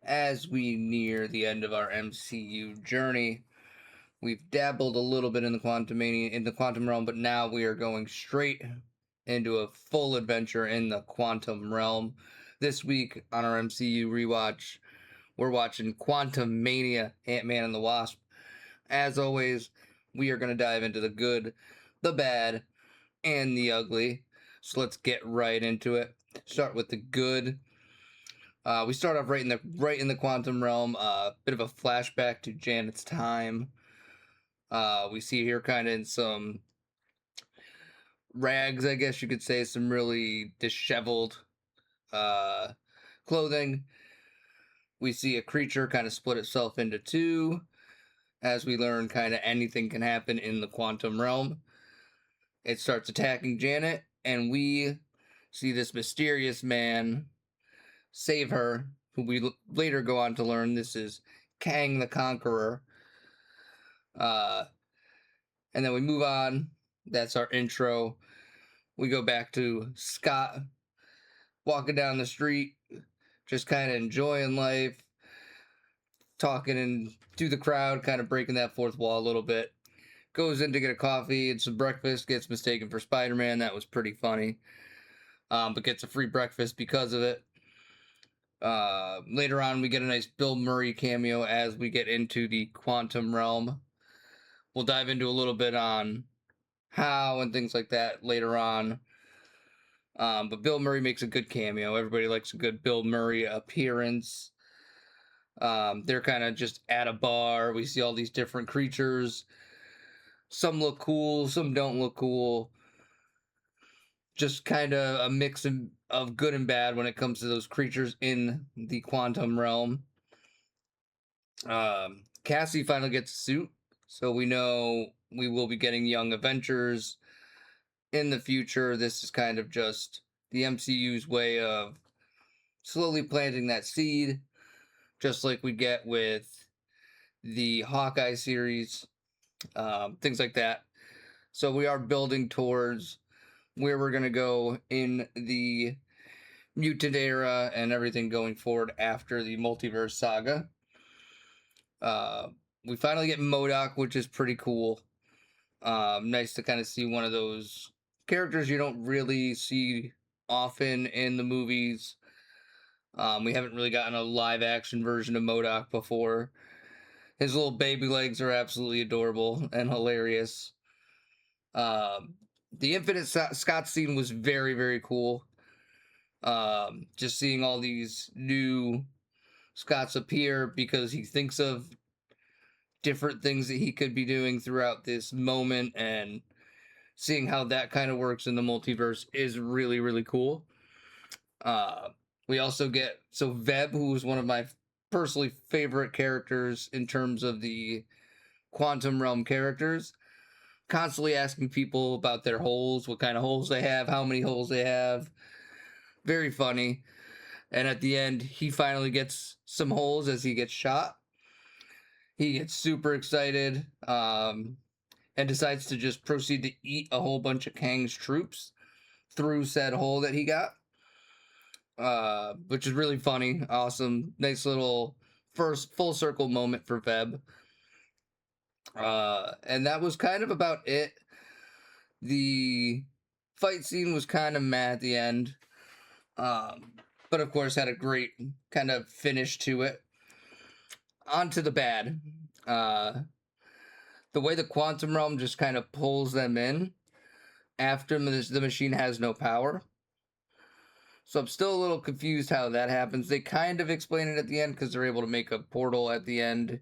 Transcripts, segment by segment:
as we near the end of our MCU journey. We've dabbled a little bit in the quantum realm, but now we are going straight into a full adventure in the quantum realm. This week on our MCU rewatch, we're watching Quantum Mania, Ant-Man and the Wasp. As always, we are going to dive into the good, the bad, and the ugly. So let's get right into it. Start with the good. We start off right in the quantum realm. Bit of a flashback to Janet's time. We see her kind of in some rags, I guess you could say, some really disheveled uh, clothing. We see a creature kind of split itself into two. As we learn, kind of anything can happen in the quantum realm. It starts attacking Janet, and we see this mysterious man save her, who we later go on to learn this is Kang the Conqueror. Uh, and then we move on. That's our intro. We go back to Scott walking down the street, just kind of enjoying life, talking and to the crowd, kind of breaking that fourth wall a little bit. Goes in to get a coffee and some breakfast, gets mistaken for Spider-Man. That was pretty funny. But gets a free breakfast because of it. Later on, we get a nice Bill Murray cameo as we get into the quantum realm. We'll dive into a little bit on how and things like that later on. But Bill Murray makes a good cameo. Everybody likes a good Bill Murray appearance. They're kind of just at a bar. We see all these different creatures. Some look cool, some don't look cool. Just kind of a mix of good and bad when it comes to those creatures in the quantum realm. Cassie finally gets a suit, so we know we will be getting Young Avengers in the future. This is kind of just the MCU's way of slowly planting that seed, just like we get with the Hawkeye series, things like that. So we are building towards where we're going to go in the mutant era and everything going forward after the multiverse saga. We finally get MODOK, which is pretty cool. Nice to kind of see one of those characters you don't really see often in the movies. We haven't really gotten a live action version of MODOK before. His little baby legs are absolutely adorable and hilarious. The Infinite Scott scene was very, very cool. Just seeing all these new Scotts appear because he thinks of different things that he could be doing throughout this moment, and seeing how that kind of works in the multiverse is really, really cool. We also get Veb, who is one of my personally favorite characters in terms of the quantum realm characters, constantly asking people about their holes, what kind of holes they have, how many holes they have. Very funny. And at the end, he finally gets some holes as he gets shot. He gets super excited, and decides to just proceed to eat a whole bunch of Kang's troops through said hole that he got. Which is really funny, awesome, nice little first full circle moment for Veb. And that was kind of about it. The fight scene was kind of meh at the end, but of course had a great kind of finish to it. On to the bad. The way the quantum realm just kind of pulls them in after the machine has no power. So I'm still a little confused how that happens. They kind of explain it at the end because they're able to make a portal at the end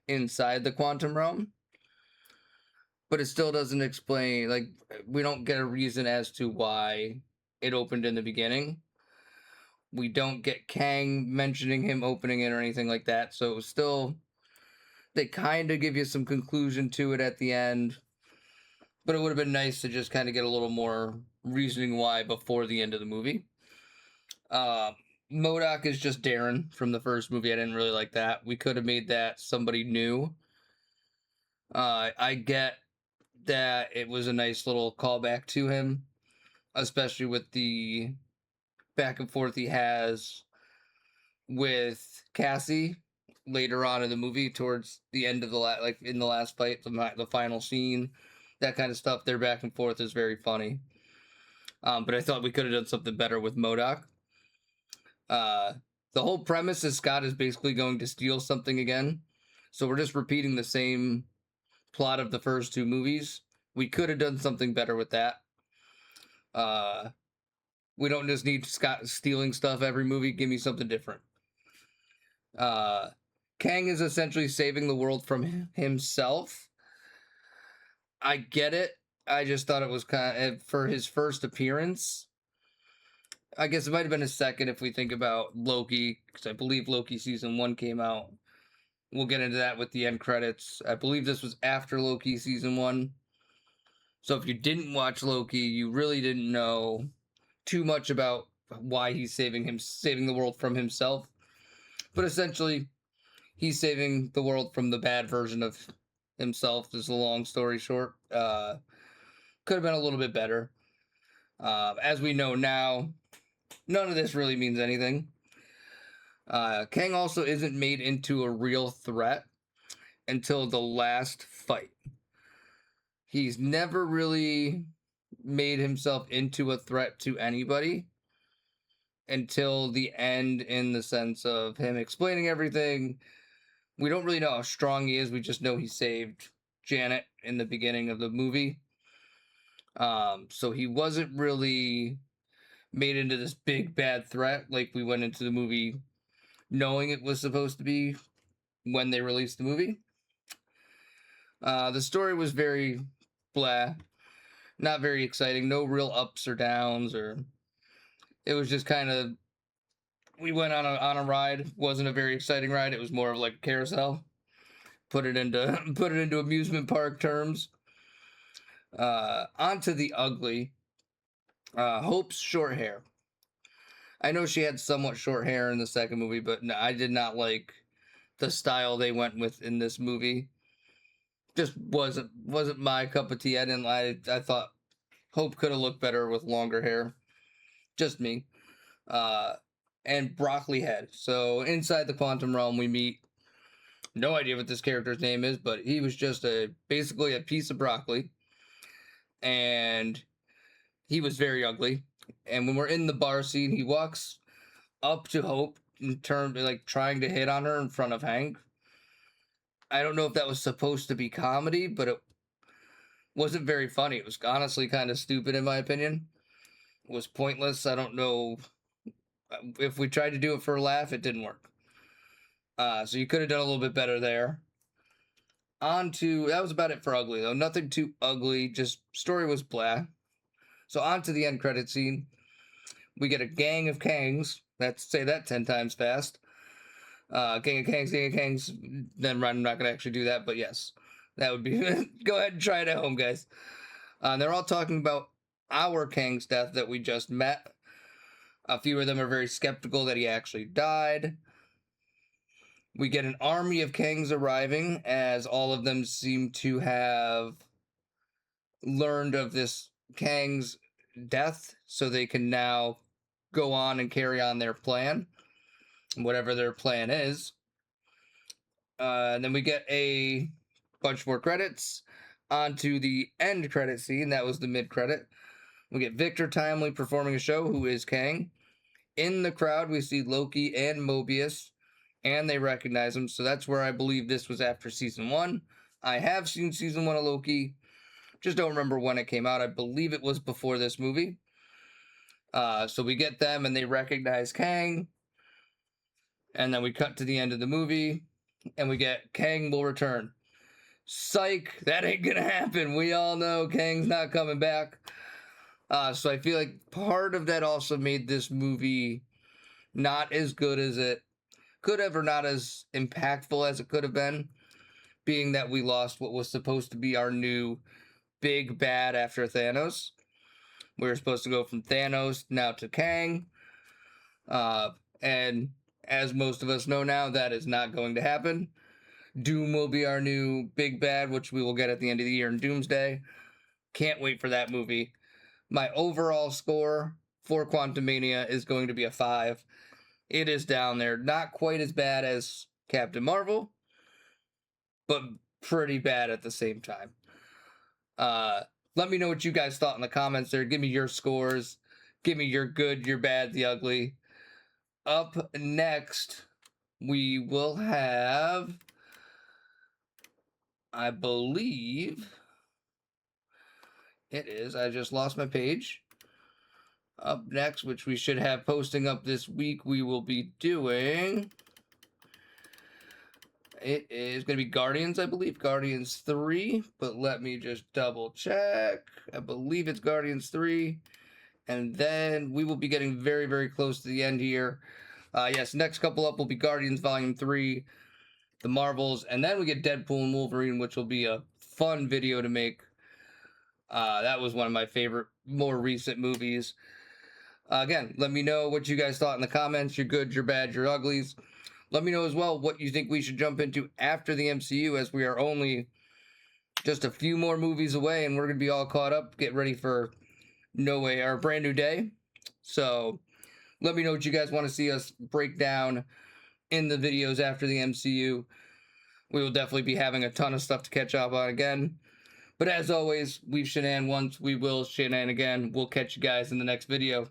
inside the quantum realm. But it still doesn't explain, like, we don't get a reason as to why it opened in the beginning. We don't get Kang mentioning him opening it or anything like that. So it was still, they kind of give you some conclusion to it at the end. But it would have been nice to just kind of get a little more reasoning why before the end of the movie. MODOK is just Darren from the first movie. I didn't really like that. We could have made that somebody new. I get that it was a nice little callback to him, especially with the back and forth he has with Cassie later on in the movie, towards the end of like in the last fight, the final scene, that kind of stuff. Their back and forth is very funny. But I thought we could have done something better with MODOK. Uh, the whole premise is Scott is basically going to steal something again, so we're just repeating the same plot of the first two movies. We could have done something better with that. We don't just need Scott stealing stuff every movie. Give me something different. Kang is essentially saving the world from himself. I get it. I just thought it was kind of, for his first appearance. I guess it might have been a second if we think about Loki, because I believe Loki season 1 came out. We'll get into that with the end credits. I believe this was after Loki season 1. So if you didn't watch Loki, you really didn't know too much about why he's saving the world from himself. But essentially, he's saving the world from the bad version of himself. Is a long story short. Could have been a little bit better. As we know now, none of this really means anything. Kang also isn't made into a real threat until the last fight. He's never really made himself into a threat to anybody until the end, in the sense of him explaining everything. We don't really know how strong he is. We just know he saved Janet in the beginning of the movie. So he wasn't really made into this big bad threat like we went into the movie knowing it was supposed to be when they released the movie. The story was very blah, not very exciting, no real ups or downs, or it was just kind of, we went on a ride. Wasn't a very exciting ride. It was more of like a carousel. Put it into amusement park terms. Onto the ugly. Hope's short hair. I know she had somewhat short hair in the second movie, but no, I did not like the style they went with in this movie. Just wasn't my cup of tea. I thought Hope could have looked better with longer hair. Just me. And broccoli head. So inside the quantum realm, we meet, no idea what this character's name is, but he was just basically a piece of broccoli, and he was very ugly. And when we're in the bar scene, he walks up to Hope in terms like trying to hit on her in front of Hank. I don't know if that was supposed to be comedy, but it wasn't very funny. It was honestly kind of stupid in my opinion. It was pointless. I don't know if we tried to do it for a laugh, it didn't work. So you could have done a little bit better there. That was about it for ugly though. Nothing too ugly. Just story was blah. So on to the end credit scene. We get a gang of Kangs. Let's say that 10 times fast. Gang of Kangs. Then I'm not going to actually do that, but yes. That would be... Go ahead and try it at home, guys. They're all talking about our Kang's death that we just met. A few of them are very skeptical that he actually died. We get an army of Kangs arriving, as all of them seem to have learned of this Kang's death, so they can now go on and carry on their plan, whatever their plan is. And then we get a bunch more credits. Onto the end credit scene. That was the mid-credit. We get Victor Timely performing a show, who is Kang. In the crowd, we see Loki and Mobius, and they recognize him. So that's where I believe this was after season 1. I have seen season 1 of Loki. Just don't remember when it came out. I believe it was before this movie. So we get them, and they recognize Kang. And then we cut to the end of the movie, and we get Kang will return. Psych, that ain't gonna happen. We all know Kang's not coming back. So I feel like part of that also made this movie not as good as it could have, or not as impactful as it could have been, being that we lost what was supposed to be our new big bad after Thanos. We were supposed to go from Thanos now to Kang. And as most of us know now, that is not going to happen. Doom will be our new big bad, which we will get at the end of the year in Doomsday. Can't wait for that movie. My overall score for Quantumania is going to be a 5. It is down there. Not quite as bad as Captain Marvel, but pretty bad at the same time. Let me know what you guys thought in the comments there. Give me your scores. Give me your good, your bad, the ugly. Up next, we will have, I believe it is, I just lost my page. Up next, which we should have posting up this week, we will be doing, it is going to be Guardians, I believe. Guardians 3, but let me just double check. I believe it's Guardians 3. And then we will be getting very, very close to the end here. Yes, next couple up will be Guardians Volume 3, the Marvels, and then we get Deadpool and Wolverine, which will be a fun video to make. That was one of my favorite, more recent movies. Again, let me know what you guys thought in the comments, your good, your bad, your uglies. Let me know as well what you think we should jump into after the MCU, as we are only just a few more movies away, and we're going to be all caught up, get ready for No Way, our brand new day. So let me know what you guys want to see us break down in the videos after the MCU. We will definitely be having a ton of stuff to catch up on again. But as always, we've shenan once, we will shenan again. We'll catch you guys in the next video.